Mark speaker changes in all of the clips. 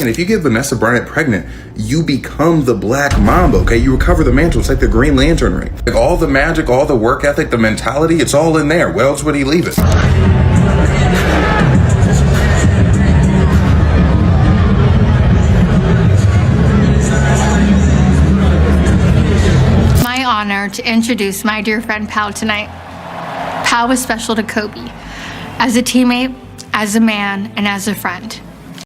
Speaker 1: And if you get Vanessa Bryant pregnant, you become the Black Mamba, okay? You recover the mantle. It's like the Green Lantern ring. Like all the magic, all the work ethic, the mentality, it's all in there. Where else would he leave it?
Speaker 2: My honor to introduce my dear friend Pal tonight. Pal was special to Kobe, as a teammate, as a man, and as a friend.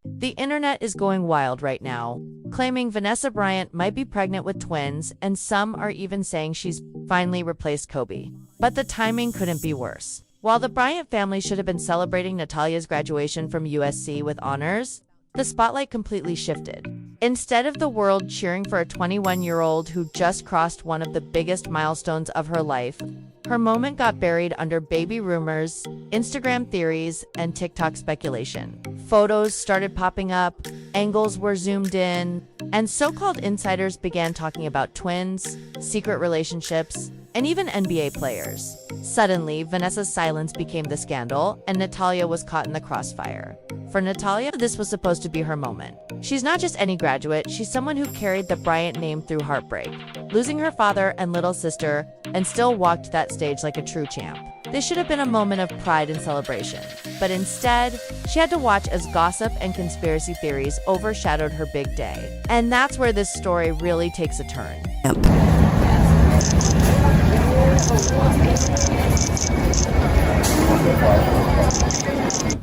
Speaker 3: The internet is going wild right now, claiming Vanessa Bryant might be pregnant with twins, and some are even saying she's finally replaced Kobe. But the timing couldn't be worse. While the Bryant family should have been celebrating Natalia's graduation from USC with honors, the spotlight completely shifted. Instead of the world cheering for a 21-year-old who just crossed one of the biggest milestones of her life, her moment got buried under baby rumors, Instagram theories, and TikTok speculation. Photos started popping up, angles were zoomed in, and so-called insiders began talking about twins, secret relationships, and even NBA players. Suddenly, Vanessa's silence became the scandal, and Natalia was caught in the crossfire. For Natalia, this was supposed to be her moment. She's not just any graduate, she's someone who carried the Bryant name through heartbreak, losing her father and little sister, and still walked that stage like a true champ. This should have been a moment of pride and celebration, but instead, she had to watch as gossip and conspiracy theories overshadowed her big day. And that's where this story really takes a turn.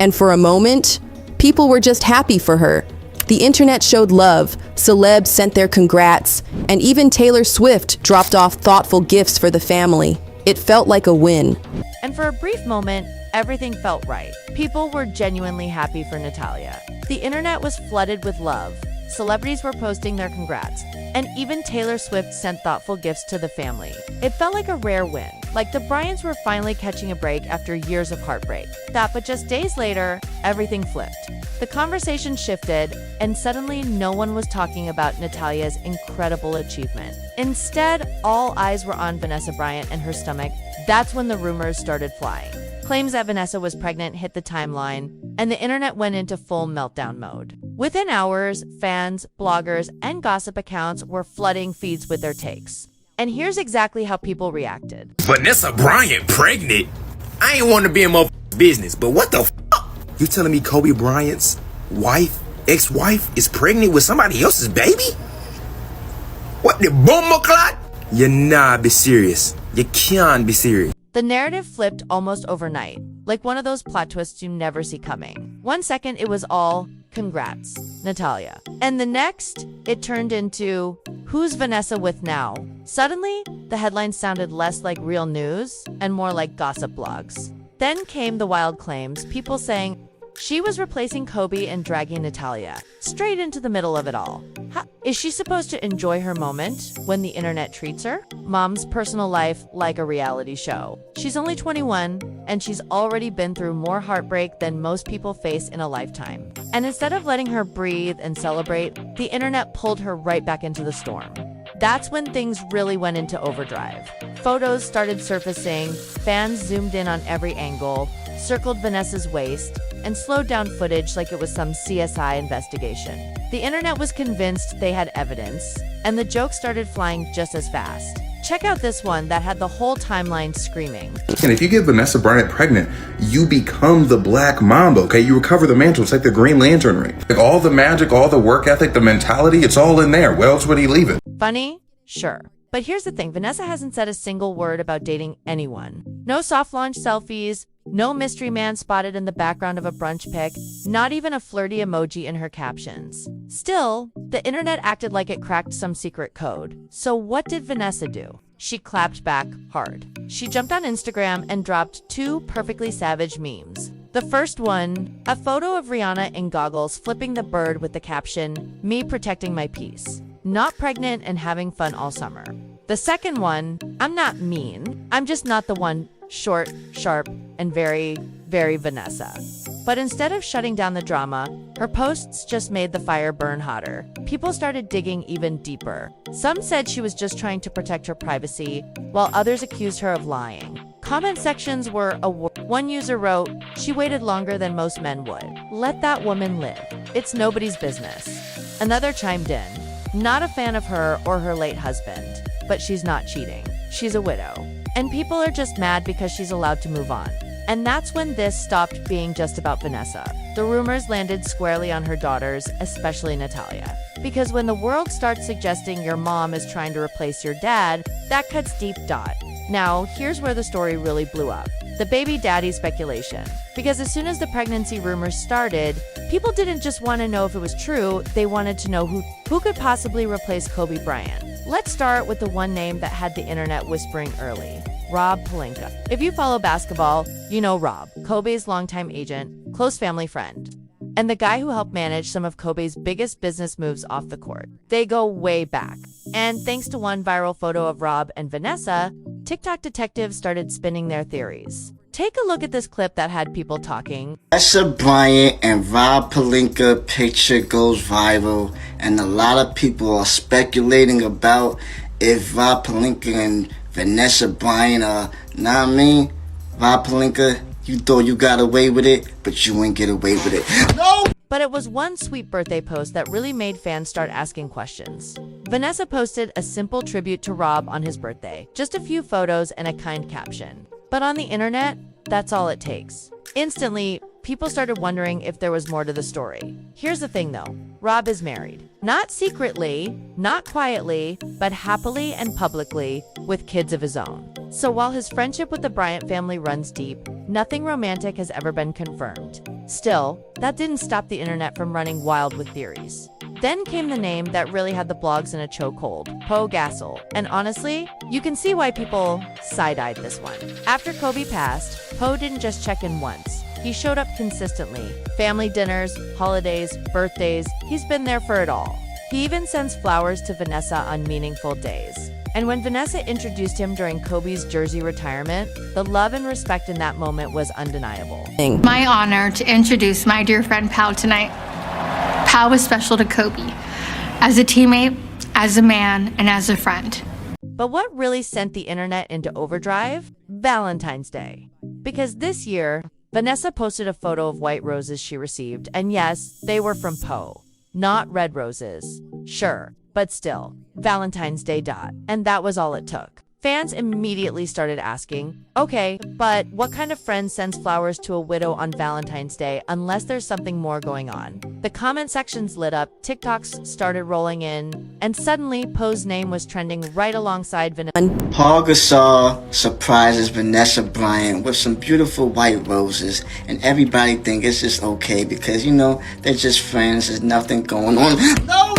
Speaker 4: And for a moment, people were just happy for her. The internet showed love, celebs sent their congrats, and even Taylor Swift dropped off thoughtful gifts for the family. It felt like a win.
Speaker 3: And for a brief moment, everything felt right. People were genuinely happy for Natalia. The internet was flooded with love. Celebrities were posting their congrats, and even Taylor Swift sent thoughtful gifts to the family. It felt like a rare win, like the Bryants were finally catching a break after years of heartbreak. But just days later, everything flipped. The conversation shifted, and suddenly no one was talking about Natalia's incredible achievement. Instead, all eyes were on Vanessa Bryant and her stomach. That's when the rumors started flying. Claims that Vanessa was pregnant hit the timeline, and the internet went into full meltdown mode. Within hours, fans, bloggers, and gossip accounts were flooding feeds with their takes. And here's exactly how people reacted.
Speaker 5: Vanessa Bryant pregnant? I ain't want to be in my business, but what the f***? You telling me Kobe Bryant's ex-wife, is pregnant with somebody else's baby? What the bomber clot? You nah, be serious. You can't be serious.
Speaker 3: The narrative flipped almost overnight, like one of those plot twists you never see coming. 1 second, it was all, congrats, Natalia. And the next, it turned into, who's Vanessa with now? Suddenly, the headlines sounded less like real news and more like gossip blogs. Then came the wild claims, people saying she was replacing Kobe and dragging Natalia straight into the middle of it all. Is she supposed to enjoy her moment when the internet treats her? Mom's personal life like a reality show. She's only 21, and she's already been through more heartbreak than most people face in a lifetime. And instead of letting her breathe and celebrate, the internet pulled her right back into the storm. That's when things really went into overdrive. Photos started surfacing, fans zoomed in on every angle, circled Vanessa's waist, and slowed down footage like it was some CSI investigation. The internet was convinced they had evidence, and the jokes started flying just as fast. Check out this one that had the whole timeline screaming.
Speaker 1: And if you get Vanessa Bryant pregnant, you become the Black Mamba, okay? You recover the mantle. It's like the Green Lantern ring. Like all the magic, all the work ethic, the mentality, it's all in there. Where else would he leave it?
Speaker 3: Funny? Sure. But here's the thing, Vanessa hasn't said a single word about dating anyone. No soft launch selfies, no mystery man spotted in the background of a brunch pic, not even a flirty emoji in her captions. Still, the internet acted like it cracked some secret code. So what did Vanessa do? She clapped back hard. She jumped on Instagram and dropped 2 perfectly savage memes. The first one, a photo of Rihanna in goggles flipping the bird with the caption, "Me protecting my peace. Not pregnant and having fun all summer." The second one, "I'm not mean, I'm just not the one," short, sharp, and very, very Vanessa. But instead of shutting down the drama, her posts just made the fire burn hotter. People started digging even deeper. Some said she was just trying to protect her privacy, while others accused her of lying. Comment sections were one user wrote, "She waited longer than most men would. Let that woman live. It's nobody's business." Another chimed in, not a fan of her or her late husband, but she's not cheating. She's a widow. And people are just mad because she's allowed to move on. And that's when this stopped being just about Vanessa. The rumors landed squarely on her daughters, especially Natalia. Because when the world starts suggesting your mom is trying to replace your dad, that cuts deep. Now, here's where the story really blew up. The baby daddy speculation. Because as soon as the pregnancy rumors started, people didn't just want to know if it was true, they wanted to know who could possibly replace Kobe Bryant. Let's start with the one name that had the internet whispering early. Rob Pelinka. If you follow basketball, you know Rob, Kobe's longtime agent, close family friend, and the guy who helped manage some of Kobe's biggest business moves off the court. They go way back. And thanks to one viral photo of Rob and Vanessa, TikTok detectives started spinning their theories. Take a look at this clip that had people talking.
Speaker 6: Vanessa Bryant and Rob Pelinka picture goes viral, and a lot of people are speculating about if Rob Pelinka and Vanessa Bryant are, know what I mean? Rob Pelinka, you thought you got away with it, but you ain't get away with it. No!
Speaker 3: But it was one sweet birthday post that really made fans start asking questions. Vanessa posted a simple tribute to Rob on his birthday, just a few photos and a kind caption. But on the internet, that's all it takes. Instantly, people started wondering if there was more to the story. Here's the thing though, Rob is married. Not secretly, not quietly, but happily and publicly, with kids of his own. So while his friendship with the Bryant family runs deep, nothing romantic has ever been confirmed. Still, that didn't stop the internet from running wild with theories. Then came the name that really had the blogs in a chokehold, Poe Gasol. And honestly, you can see why people side-eyed this one. After Kobe passed, Poe didn't just check in once. He showed up consistently. Family dinners, holidays, birthdays, he's been there for it all. He even sends flowers to Vanessa on meaningful days. And when Vanessa introduced him during Kobe's jersey retirement, the love and respect in that moment was undeniable.
Speaker 2: My honor to introduce my dear friend Pal tonight. Pal was special to Kobe, as a teammate, as a man, and as a friend.
Speaker 3: But what really sent the internet into overdrive? Valentine's Day. Because this year, Vanessa posted a photo of white roses she received, and yes, they were from Poe. Not red roses. Sure, but still, Valentine's Day. And that was all it took. Fans immediately started asking, okay, but what kind of friend sends flowers to a widow on Valentine's Day unless there's something more going on? The comment sections lit up, TikToks started rolling in, and suddenly Poe's name was trending right alongside Vanessa.
Speaker 6: Paul Gasol surprises Vanessa Bryant with some beautiful white roses, and everybody think it's just okay because, you know, they're just friends, there's nothing going on. No!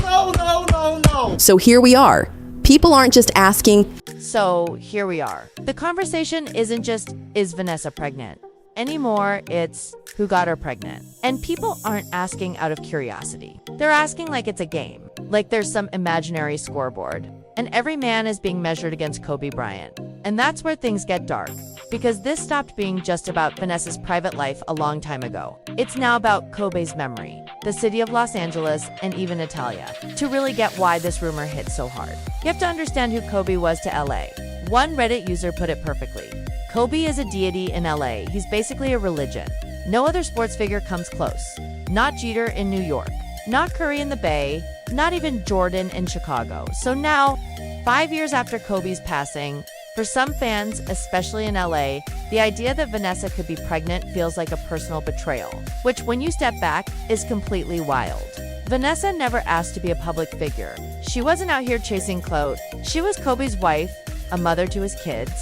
Speaker 4: So here we are. People aren't just asking.
Speaker 3: So here we are. The conversation isn't just, is Vanessa pregnant? Anymore, it's, who got her pregnant? And people aren't asking out of curiosity. They're asking like it's a game, like there's some imaginary scoreboard. And every man is being measured against Kobe Bryant. And that's where things get dark, because this stopped being just about Vanessa's private life a long time ago. It's now about Kobe's memory, the city of Los Angeles, and even Natalia. To really get why this rumor hit so hard, you have to understand who Kobe was to LA. One Reddit user put it perfectly. Kobe is a deity in LA. He's basically a religion. No other sports figure comes close. Not Jeter in New York, not Curry in the Bay, not even Jordan in Chicago. So now, 5 years after Kobe's passing, for some fans, especially in LA, the idea that Vanessa could be pregnant feels like a personal betrayal, which when you step back, is completely wild. Vanessa never asked to be a public figure. She wasn't out here chasing clout. She was Kobe's wife, a mother to his kids,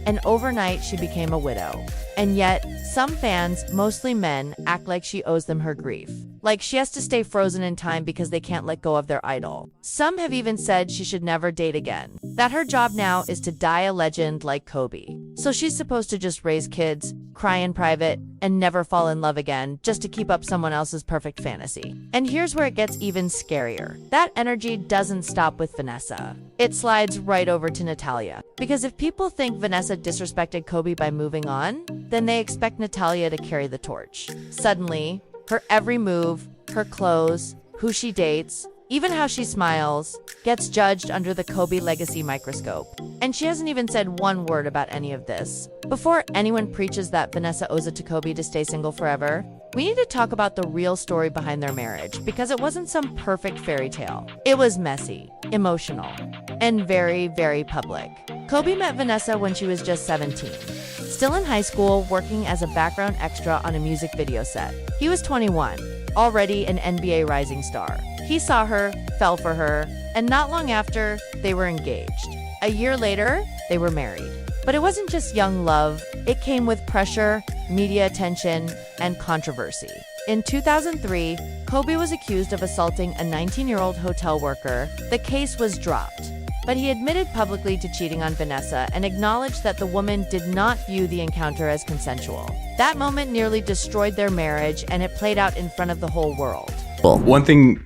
Speaker 3: and overnight she became a widow. And yet, some fans, mostly men, act like she owes them her grief. Like she has to stay frozen in time because they can't let go of their idol. Some have even said she should never date again. That her job now is to die a legend like Kobe. So she's supposed to just raise kids, cry in private, and never fall in love again just to keep up someone else's perfect fantasy. And here's where it gets even scarier. That energy doesn't stop with Vanessa. It slides right over to Natalia. Because if people think Vanessa disrespected Kobe by moving on, then they expect Natalia to carry the torch. Suddenly, her every move, her clothes, who she dates, even how she smiles, gets judged under the Kobe legacy microscope. And she hasn't even said one word about any of this. Before anyone preaches that Vanessa owes it to Kobe to stay single forever, we need to talk about the real story behind their marriage because it wasn't some perfect fairy tale. It was messy, emotional, and very, very public. Kobe met Vanessa when she was just 17. Still in high school, working as a background extra on a music video set. He was 21, already an NBA rising star. He saw her, fell for her, and not long after, they were engaged. A year later, they were married. But it wasn't just young love, it came with pressure, media attention, and controversy. In 2003, Kobe was accused of assaulting a 19-year-old hotel worker. The case was dropped, but he admitted publicly to cheating on Vanessa and acknowledged that the woman did not view the encounter as consensual. That moment nearly destroyed their marriage, and it played out in front of the whole world.
Speaker 7: One thing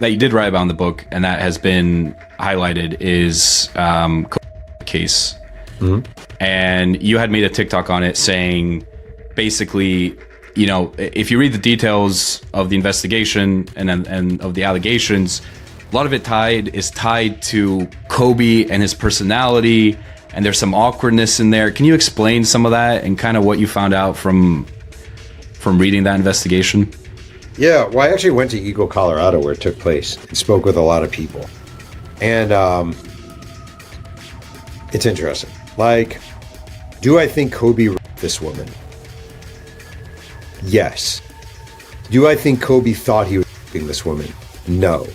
Speaker 7: that you did write about in the book, and that has been highlighted, is case. Mm-hmm. And you had made a TikTok on it saying, basically, you know, if you read the details of the investigation and of the allegations, a lot of it is tied to Kobe and his personality, and there's some awkwardness in there. Can you explain some of that and kind of what you found out from reading that investigation?
Speaker 8: Yeah, well, I actually went to Eagle, Colorado, where it took place, and spoke with a lot of people. And it's interesting. Like, do I think Kobe raped this woman? Yes. Do I think Kobe thought he was raping this woman? No.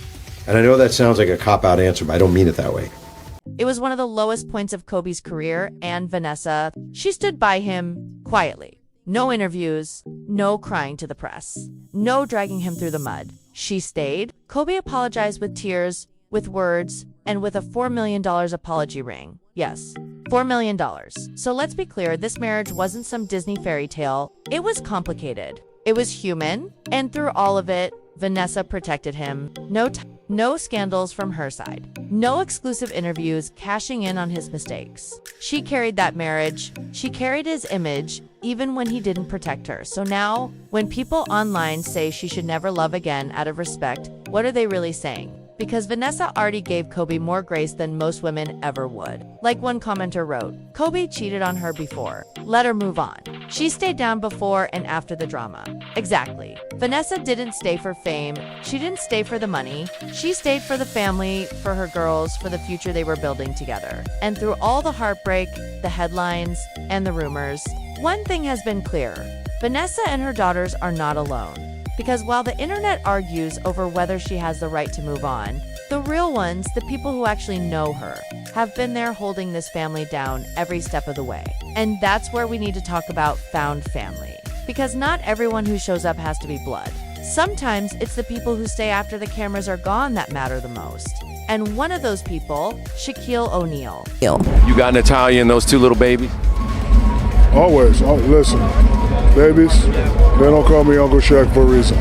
Speaker 8: And I know that sounds like a cop-out answer, but I don't mean it that way.
Speaker 3: It was one of the lowest points of Kobe's career, and Vanessa, she stood by him quietly. No interviews, no crying to the press, no dragging him through the mud. She stayed. Kobe apologized with tears, with words, and with a $4 million apology ring. Yes, $4 million. So let's be clear, this marriage wasn't some Disney fairy tale. It was complicated. It was human. And through all of it, Vanessa protected him. No scandals from her side. No exclusive interviews cashing in on his mistakes. She carried that marriage. She carried his image, even when he didn't protect her. So now, when people online say she should never love again out of respect, what are they really saying? Because Vanessa already gave Kobe more grace than most women ever would. Like one commenter wrote, Kobe cheated on her before. Let her move on. She stayed down before and after the drama. Exactly. Vanessa didn't stay for fame. She didn't stay for the money. She stayed for the family, for her girls, for the future they were building together. And through all the heartbreak, the headlines, and the rumors, one thing has been clear. Vanessa and her daughters are not alone. Because while the internet argues over whether she has the right to move on, the real ones, the people who actually know her, have been there holding this family down every step of the way. And that's where we need to talk about found family. Because not everyone who shows up has to be blood. Sometimes it's the people who stay after the cameras are gone that matter the most. And one of those people, Shaquille O'Neal.
Speaker 9: You got Natalia and those two little babies?
Speaker 10: Always. Oh, listen, babies, they don't call me Uncle Shaq for a reason.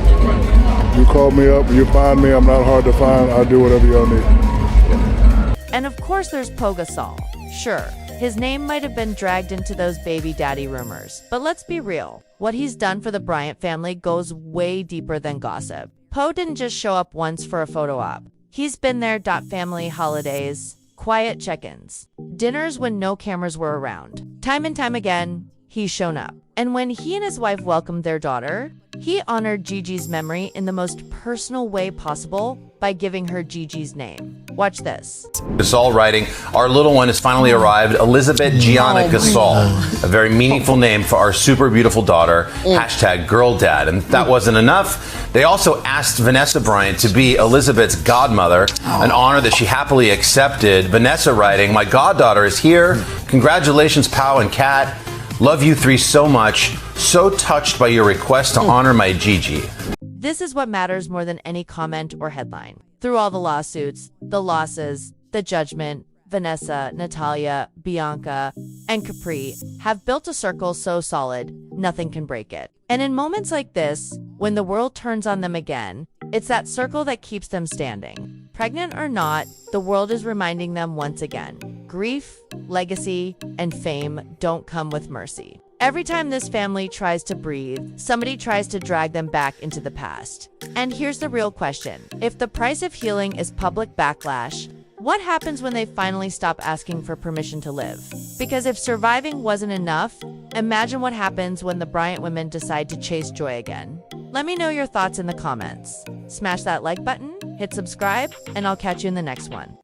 Speaker 10: You call me up, you find me, I'm not hard to find, I'll do whatever y'all need.
Speaker 3: And of course there's Pau Gasol. Sure, his name might have been dragged into those baby daddy rumors. But let's be real. What he's done for the Bryant family goes way deeper than gossip. Pau didn't just show up once for a photo op. He's been there. Family holidays, quiet check-ins, dinners when no cameras were around. Time and time again, he's shown up. And when he and his wife welcomed their daughter, he honored Gigi's memory in the most personal way possible by giving her Gigi's name. Watch this.
Speaker 11: Gasol writing, our little one has finally arrived, Elizabeth Gianna Gasol, a very meaningful name for our super beautiful daughter, hashtag girl dad. And if that wasn't enough, they also asked Vanessa Bryant to be Elizabeth's godmother, an honor that she happily accepted. Vanessa writing, my goddaughter is here. Congratulations, Pau and Kat. Love you three so much. So touched by your request to honor my Gigi.
Speaker 3: This is what matters more than any comment or headline. Through all the lawsuits, the losses, the judgment, Vanessa, Natalia, Bianca, and Capri have built a circle so solid, nothing can break it. And in moments like this, when the world turns on them again, it's that circle that keeps them standing. Pregnant or not, the world is reminding them once again, grief, legacy, and fame don't come with mercy. Every time this family tries to breathe, somebody tries to drag them back into the past. And here's the real question. If the price of healing is public backlash, what happens when they finally stop asking for permission to live? Because if surviving wasn't enough, Imagine what happens when the Bryant women decide to chase joy again. Let me know your thoughts in the comments. Smash that like button, hit subscribe, and I'll catch you in the next one.